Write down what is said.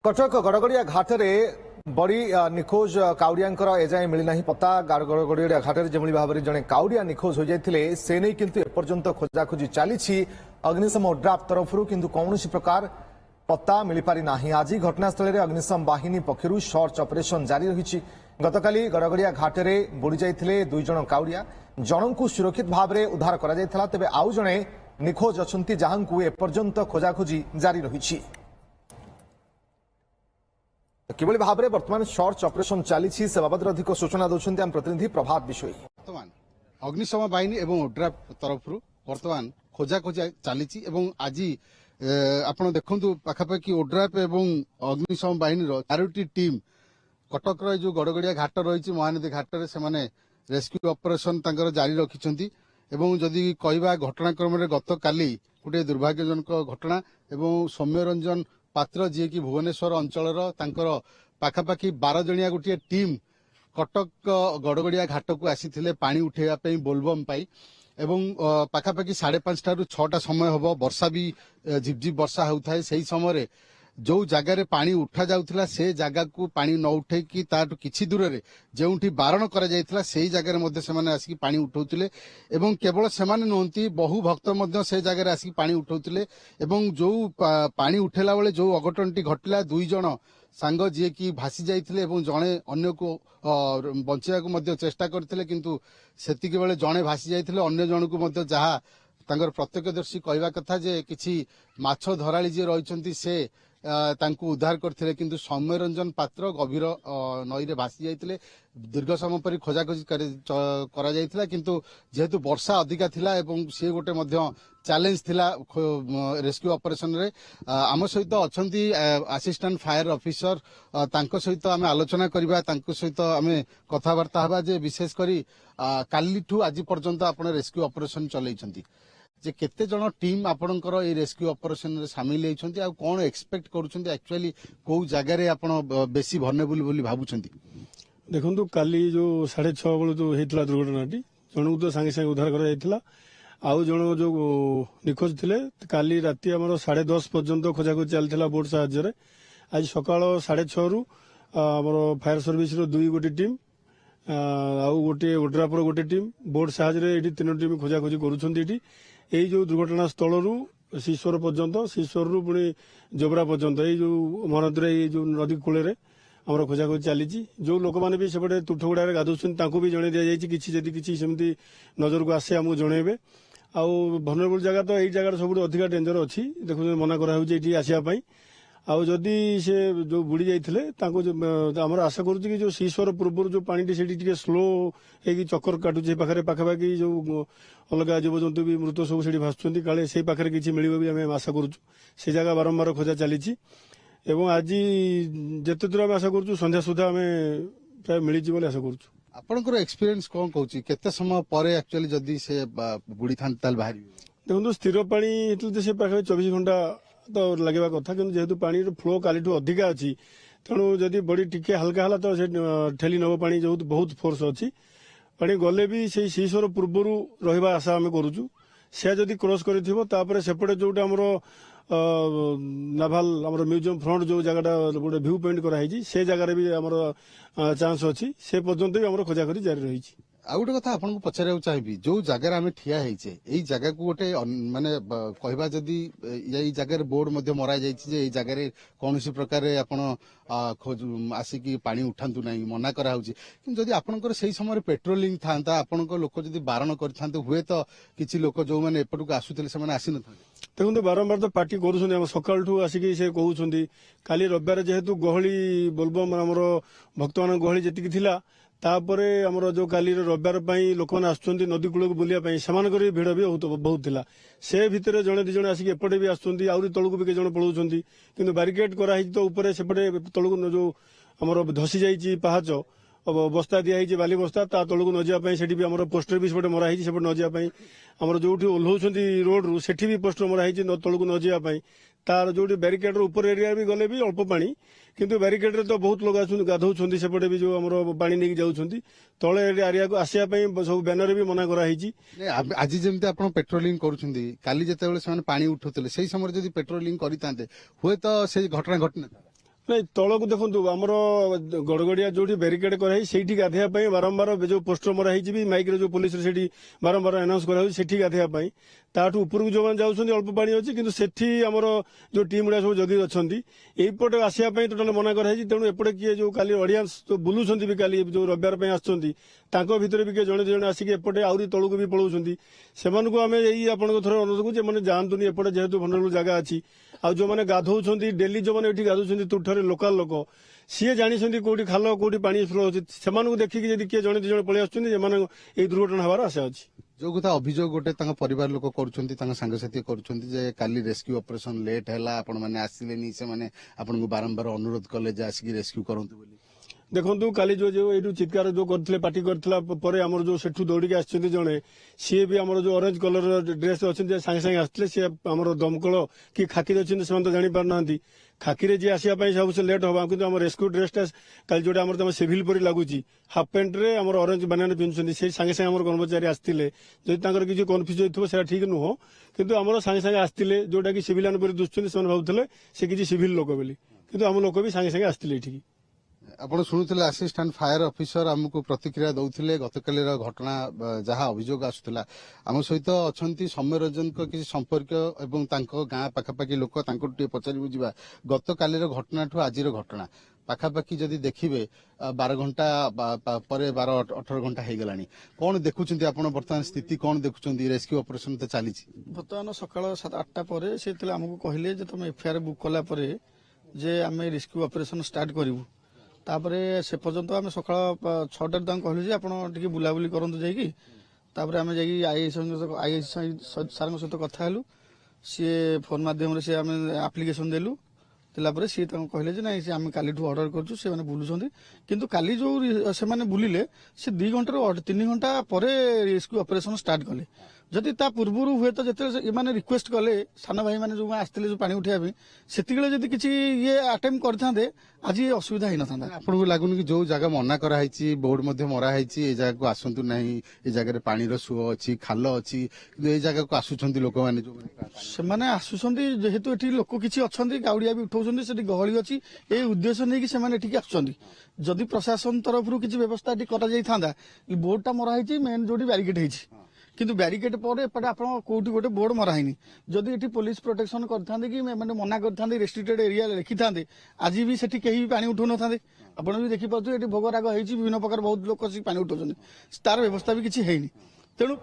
कटक गड़गड़िया घाट बड़ी निखोज काउड़िया एजाए मिलना पता गड़गड़िया घाट में भाव में जड़े काउड़िया निखोज हो जाते से नहीं किंतु एपर्यंत खोजाखोजी चली अग्निशम ओड्राफ तरफ किंतु कौन प्रकार पता मिल पारि ना। आज घटनास्थल में अग्निशम बाहिनी पक्षर सर्च ऑपरेशन जारी रही। गतकाली गड़गड़िया घाट में बुड़ी जाते दुई जन काउड़िया जन को सुरक्षित भाव में उद्धार कर तेज आउ जड़े निखोज अच्छा जहां एपर्यंत खोजाखोजी जारी रही। किभली भाव में बर्तमान सर्च ऑपरेशन चली से बाबद अधिक सूचना दौरान आम प्रतिनिधि प्रभात विषय। बर्तमान अग्निशम बाहिनी एवं ओड्राफ तरफ बर्तमान खोजाखोजा चली आज आप देखु पाखापाखि ओड्राफ एवं अग्निशम बाहिनी चारोटी टीम कटक जो गड़गड़िया घाट रही महानदी घाट में से रेस्क्यू ऑपरेशन जारी रखिंट जदि कहवा घटनाक्रम गत काली गोटे दुर्भाग्यजनक घटना एवं सौम्य रंजन पात्र जी की भुवनेश्वर अंचल पाखापाखि 12 जणिया गोटे टीम कटक गड़गड़िया घाट को आसी पानी उठेवाई बोलबम पाई एवं पाखापाखि 5:30 ठारू 6टा समय हम वर्षा भी झिपझिप वर्षा होता है। से समय जो जगार पानी उठा जाउथिला से जगह को पानी न उठे कि ताठू किछि दूर रे जेउठी बारण करा जायथिला सेही जगार मध्ये सेमाने आसी पानी उठौथिले एवं केवल सेमाने नहंती बहु भक्त मध्ये से जगार आसी पानी उठौथिले एवं जो पानी उठेला बेले जो अघटनटी घटिला दुई जण सांग जी की भासी जाइथिले एवं जणे अन्य को बंचिया को मध्ये चेष्टा करथिले किंतु सेतिके बेले जणे भासी जाइथिले अन्य जण को मध्ये जहा तांगर प्रत्यक्षदर्शी कहवा कथा जे किछि माछ धराली जे रहिसंती से तांकु उद्धार करथिले किंतु सौम्य रंजन पात्र गभीर नई रे भासी जाइथिले दीर्घ समय पर खोजाखोजी करा जाइथिला किंतु जेहेतु वर्षा अधिका थिला एवं से गोटे मध्य चैलेंज थिला रेस्क्यू ऑपरेशन रे आम सहित अछंती असिस्टेंट फायर ऑफिसर तांको सहित आमे आलोचना करबा तांको सहित आमे कथावार्ता हबा जे विशेष करी कालीठू आज पर्यंत आपण रेस्क्यू ऑपरेशन चलैछंती जे केते जन टीम आपणकर ए रेस्क्यू ऑपरेशन रे शामिल होइछंती आ कोन एक्सपेक्ट करूछंती एक्चुअली को जगह रे आपण बेसी vulnerable बोली भाबुछंती। देखंतु काली जो 6:30 बेलू जो हेतला दुर्घटनाटी जणू तो सांगे सांगे उद्धार करा जायतिला आउ जण जो निखोज थिले काली राती हमर 10:30 पर्यंत खोजाखोजी चलथिला बोट साहाय्य रे। आज सकाळ 6:30 रु हमर फायर सर्विस रो दुई गोटी टीम आउ गोटे ओड्राफ रो गोटे टीम बोट साहाय्य रे एठी तीन टीम खोजाखोजी करूछंती। एठी এই जो दुर्घटना स्थल शीश्वर पर्यंत शीश्वर रु पुणी जोबरा पर्यंत ये जो महानदी ये जो नदी कूल आम खोजाखोजी चली जो लोक मैंने भी सेपटे तुठगुड़ा गाधुंट भी जन दि जाए कि सेमती नजर को आसे आमको जनइबे आउ vulnerable जगह तो यही जगह सब अधिका डेंजर अच्छी देखो मना कराई आसवाई आउ जदि से जो बुड़ी जाइए आमर आशा करुँ कि जो शीश्वर पूर्व जो पानी से स्लो हो चक्कर काटुचे पाखे पाखापाखि जो अलग जीवजंतु भी मृत सब से भाषुंट काले से पाखे किसी मिल भी आम आशा करुँ से जगह बारंबार खोजा चली आज जिते दूर आम आशा करुँ संध्या सुधा आम प्राय मिली आशा करुँ। आपनकर एक्सपीरियंस कौन कहूँ केते समय पर एक्चुअली जदि से बुड़ी था बाहर देखो स्थिर पानी होते से पाखे 24 घंटा तो लगे कथा कि जेहेतु पानी फ्लो कालीठू अधिका अच्छी तेणु जदि बड़ी टिके हल्का हला तो ठेली नब पानी जो बहुत फोर्स अच्छी पानी गले भी से शीश्वर पूर्वर रहा आशा आम करुचु से जदि क्रॉस कर सेपटे जोटा आमर नाभाल आमर म्यूजियम फ्रंट जो जगह गोटे व्यू पॉइंट कराई से जगार भी आमर चांस अच्छी से पर्यंत भी आम खोजाखोजी जारी रही। आ गोटे कथा आपको पचार चाहिए जो जगार आम ठिया यही जगह को गोटे माने कहवा जदि यही जगह बोर्ड मरा जाए जगह कौन प्रकार आसिकी पानी उठातु ना मना कराऊँगी कि आपंकर से समय पेट्रोलिंग था आपण लोक जब बारण कर हुए तो किसी लोक जो मैंने एपटू आसुले से आसी न देखो बारंबार तो पार्टी कर सकालू आसिकी से कहते काली रविवार जेहेतु गहली बोलबम आमर भक्त मान गहली जी थिला तापर आमर जो काली रविवार लोक मैंने आसुँच नदी कूल को बुलाया से भिड़ भी बहुत थिला से भितर जड़े दिज आसिक एपटे भी आसुँच आहरी तलू भी कई पलाउं कि बारिकेड कराई तो उपर सेपटे तलू जो आमर धसी जाइए पहाच बस्ता दिखाई बाली बस्ता ता तलू न जावाई से भी आम पोस्टर भी सेपटे मराई सेपटे न जावाई आमर जो ओह्लाउं रोड रू से भी पोस्टर मराई तलू न जावाई तार जो बैरिकेड ऊपर एरिया भी गले भी अल्प पानी किंतु बैरिकेड रे तो बहुत लोग गाधौं सेपटे भी जो आम पानी नहीं जाऊँच तले एरिया को आसापी सब बैनर भी मना कराई। आज जमी आप पेट्रोलिंग करी जिते पानी उठाते से समय जब पेट्रोलिंग करते हुए तो से घटना घटना ନାଇଁ ତଳକୁ ଦେଖନ୍ତୁ ଆମର ଗଡଗଡିଆ ଯୋଉଠି ବ୍ୟାରିକେଡ କରାହେଇ ସେଇଠି ଗାଧେଇବା ପାଇଁ ବାରମ୍ବାର ଯୋଉ ପୋଷ୍ଟର ମରା ହେଇଛି ବି ମାଇକରେ ଯୋଉ ପୋଲିସରେ ସେଠି ବାରମ୍ବାର ଆନାଉନ୍ସ କରାଯାଉଛି ସେଠି ଗାଧେଇବା ପାଇଁ। ତାଠୁ ଉପରକୁ ଯୋଉମାନେ ଯାଉଛନ୍ତି ଅଳ୍ପ ପାଣି ଅଛି, କିନ୍ତୁ ସେଠି ଆମର ଯୋଉ ଟିମ୍ ଗୁଡା ସବୁ ଜଗି ଅଛନ୍ତି ଏଇପଟେ ଆସିବା ପାଇଁ ଟୋଟାଲ ମନା କରାଯାଇଛି। ତେଣୁ ଏପଟେ କିଏ ଯୋଉ କାଲି ଅଡିଏନ୍ସ ଯୋଉ ବୁଲୁଛନ୍ତି ବି କାଲି ଯୋଉ ରବିବାର ପାଇଁ ଆସୁଛନ୍ତି ତାଙ୍କ ଭିତରେ ବି କିଏ ଜଣେ ଦି ଜଣ ଆସିକି ଏପଟେ ଆହୁରି ତଳକୁ ବି ପଳାଉଛନ୍ତି। ସେମାନଙ୍କୁ ଆମେ ଏଇ ଆପଣଙ୍କ ଥର ଅନୁରୋଧ କରୁଛୁ ସେମାନେ ଯାଆନ୍ତୁନି ଏପଟେ, ଯେହେତୁ ଭଣ୍ଡରପୁର ଜାଗା ଅଛି। ଆଉ ଯୋଉମାନେ ଗାଧଉଛନ୍ତି ଡେଲି ଯୋଉମାନେ ଏଠି ଗାଧଉଛନ୍ତି ତୁଠରେ ଲୋକାଲ ଲୋକ ସିଏ ଜାଣିଛନ୍ତି କୋଉଠି ଖାଲ କୋଉଠି ପାଣି ଫ୍ଲୋ ଅଛି, ସେମାନଙ୍କୁ ଦେଖିକି ଯଦି କିଏ ଜଣେ ଦି ଜଣ ପଳେଇ ଆସୁଛନ୍ତି ସେମାନେ ଏଇ ଦୁର୍ଘଟଣା ହେବାର ଆଶା ଅଛି। ଯୋଉ କଥା ଅଭିଯୋଗ ଗୋଟେ ତାଙ୍କ ପରିବାର ଲୋକ କରୁଛନ୍ତି, ତାଙ୍କ ସାଙ୍ଗସାଥି କରୁଛନ୍ତି ଯେ କାଲି ରେସ୍କ୍ୟୁ ଅପରେସନ ଲେଟ୍ ହେଲା, ଆପଣମାନେ ଆସିଲେନି, ସେମାନେ ଆପଣଙ୍କୁ ବାରମ୍ବାର ଅନୁରୋଧ କଲେ ଯେ ଆସିକି ରେସ୍କ୍ୟୁ କରନ୍ତୁ ବୋଲି। ଦେଖନ୍ତୁ କାଲି ଯୋଉ ଏଇଠୁ ଚିତ୍କାର ଯୋଉ କରିଥିଲେ ପାର୍ଟି କରିଥିଲା ପରେ ଆମର ଯୋଉ ସେଠୁ ଦୌଡ଼ିକି ଆସିଛନ୍ତି ଜଣେ, ସିଏ ବି ଆମର ଯୋଉ ଅରେଞ୍ଜ କଲର ଡ୍ରେସ୍ ଅଛନ୍ତି ସାଙ୍ଗେ ସାଙ୍ଗେ ଆସିଥିଲେ। ସିଏ ଆମର ଦମକଳ କି ଖାକିରେ ଅଛନ୍ତି ସେମାନେ ତ ଜାଣିପାରୁନାହାନ୍ତି। ଖାକିରେ ଯିଏ ଆସିବା ପାଇଁ ସବୁ ସେ ଲେଟ୍ ହବା, କିନ୍ତୁ ଆମର ରେସ୍କ୍ୟୁ ଡ୍ରେସଟା କାଲି ଯୋଉଟା ଆମର ତମ ସିଭିଲ ପରି ଲାଗୁଛି ହାଫ୍ ପ୍ୟାଣ୍ଟରେ ଆମର ଅରେଞ୍ଜ ବାନିଆନ ପିନ୍ଧୁଛନ୍ତି, ସେଇ ସାଙ୍ଗେ ସାଙ୍ଗେ ଆମର କର୍ମଚାରୀ ଆସିଥିଲେ। ଯଦି ତାଙ୍କର କିଛି କନଫ୍ୟୁଜ ହେଇଥିବ ସେଇଟା ଠିକ ନୁହଁ, କିନ୍ତୁ ଆମର ସାଙ୍ଗେ ସାଙ୍ଗେ ଆସିଥିଲେ ଯୋଉଟା କି ସିଭିଲିଆନ ପରି ଦୁସୁଛନ୍ତି। ସେମାନେ ଭାବୁଥିଲେ ସେ କିଛି ସିଭିଲ ଲୋକ ବୋଲି, କିନ୍ତୁ ଆମ ଲୋକ ବି ସାଙ୍ଗେ ସାଙ୍ଗେ ଆସିଥିଲେ ଏଠିକି। ଆପଣ ଶୁଣୁଥିଲେ ଆସିଷ୍ଟାଣ୍ଟ ଫାୟାର ଅଫିସର ଆମକୁ ପ୍ରତିକ୍ରିୟା ଦଉଥିଲେ ଗତକାଲିର ଘଟଣା ଯାହା ଅଭିଯୋଗ ଆସୁଥିଲା। ଆମ ସହିତ ଅଛନ୍ତି ସୌମ୍ୟରଞ୍ଜନଙ୍କ କିଛି ସମ୍ପର୍କୀୟ ଏବଂ ତାଙ୍କ ଗାଁ ପାଖାପାଖି ଲୋକ, ତାଙ୍କୁ ଟିକେ ପଚାରି ବୁଝିବା ଗତକାଲିର ଘଟଣାଠୁ ଆଜିର ଘଟଣା ପାଖାପାଖି ଯଦି ଦେଖିବେ 12 ଘଣ୍ଟା ପରେ 12-18 ଘଣ୍ଟା ହେଇଗଲାଣି। କଣ ଦେଖୁଛନ୍ତି ଆପଣ ବର୍ତ୍ତମାନ ସ୍ଥିତି କଣ ଦେଖୁଛନ୍ତି? ରେସ୍କ୍ୟୁ ଅପରେସନ ତ ଚାଲିଛି। ବର୍ତ୍ତମାନ ସକାଳ 7-8ଟା ପରେ ସେ ଆମକୁ କହିଲେ ଯେ ତମେ ଏଫଆଇଆର ବୁକ୍ କଲା ପରେ ଯେ ଆମେ ରେସ୍କ୍ୟୁ ଅପରେସନ ଷ୍ଟାର୍ଟ କରିବୁ। ତାପରେ ସେ ପର୍ଯ୍ୟନ୍ତ ଆମେ ସକାଳ 6ଟାରେ ତାଙ୍କୁ କହିଲୁ ଯେ ଆପଣ ଟିକେ ବୁଲାବୁଲି କରନ୍ତୁ ଯାଇକି। ତାପରେ ଆମେ ଯାଇକି ଆଇଏଏସ୍ ସାର୍ଙ୍କ ସହିତ କଥା ହେଲୁ। ସିଏ ଫୋନ୍ ମାଧ୍ୟମରେ ସେ ଆମେ ଆପ୍ଲିକେସନ ଦେଲୁ। ଦେଲା ପରେ ସିଏ ତାଙ୍କୁ କହିଲେ ଯେ ନାଇଁ ସେ ଆମେ କାଲିଠୁ ଅର୍ଡର କରୁଛୁ, ସେମାନେ ବୁଲୁଛନ୍ତି। କିନ୍ତୁ କାଲି ଯୋଉ ସେମାନେ ବୁଲିଲେ ସେ 2 ଘଣ୍ଟାରୁ 3 ଘଣ୍ଟା ପରେ ରେସ୍କ୍ୟୁ ଅପରେସନ ଷ୍ଟାର୍ଟ କଲେ। ଯଦି ତା ପୂର୍ବରୁ ହୁଏତ ଯେତେବେଳେ ଏମାନେ ରିକ୍ୱେଷ୍ଟ କଲେ ସାନ ଭାଇମାନେ ଯୋଉ ଆସିଥିଲେ ଯୋଉ ପାଣି ଉଠେଇବା ପାଇଁ, ସେତିକିବେଳେ ଯଦି କିଛି ଇଏ ଆଟେମ୍ପ କରିଥାନ୍ତେ ଆଜି ଅସୁବିଧା ହେଇନଥାନ୍ତା। ଆପଣଙ୍କୁ ଲାଗୁନି କି ଯୋଉ ଜାଗା ମନା କରାହେଇଛି, ବୋର୍ଡ ମଧ୍ୟ ମରା ହେଇଛି ଏ ଜାଗାକୁ ଆସନ୍ତୁ ନାହିଁ, ଏ ଜାଗାରେ ପାଣିର ସୁଅ ଅଛି, ଖାଲ ଅଛି, କିନ୍ତୁ ଏଇ ଜାଗାକୁ ଆସୁଛନ୍ତି ଲୋକମାନେ ଯୋଉମାନେ ସେମାନେ ଆସୁଛନ୍ତି ଯେହେତୁ ଏଠି ଲୋକ କିଛି ଅଛନ୍ତି, ଗାଉଡିଆ ବି ଉଠଉଛନ୍ତି, ସେଠି ଗହଳି ଅଛି, ଏଇ ଉଦ୍ଦେଶ୍ୟ ନେଇକି ସେମାନେ ଏଠିକି ଆସୁଛନ୍ତି। ଯଦି ପ୍ରଶାସନ ତରଫରୁ କିଛି ବ୍ୟବସ୍ଥା ଏଠି କରାଯାଇଥାନ୍ତା, ବୋର୍ଡଟା ମରା ହେଇଛି ମେନ୍ ଯୋଉଠି ବ୍ୟାରିକେଡ୍ ହେଇଛି, କିନ୍ତୁ ବ୍ୟାରିକେଡ୍ ପରେ ଏପଟେ ଆପଣ କୋଉଠି ଗୋଟେ ବୋର୍ଡ ମରା ହେଇନି। ଯଦି ଏଠି ପୋଲିସ ପ୍ରୋଟେକ୍ସନ କରିଥାନ୍ତେ କି ମାନେ ମନା କରିଥାନ୍ତେ, ରେଷ୍ଟ୍ରିକ୍ଟେଡ୍ ଏରିଆ ଲେଖିଥାନ୍ତେ, ଆଜି ବି ସେଠି କେହି ବି ପାଣି ଉଠଉନଥାନ୍ତେ। ଆପଣ ବି ଦେଖିପାରୁଥିବେ ଏଠି ଭୋଗ ରାଗ ହେଇଛି, ବିଭିନ୍ନ ପ୍ରକାର ବହୁତ ଲୋକ ଆସିକି ପାଣି ଉଠଉଛନ୍ତି, ତାର ବ୍ୟବସ୍ଥା ବି କିଛି ହେଇନି। ତେଣୁ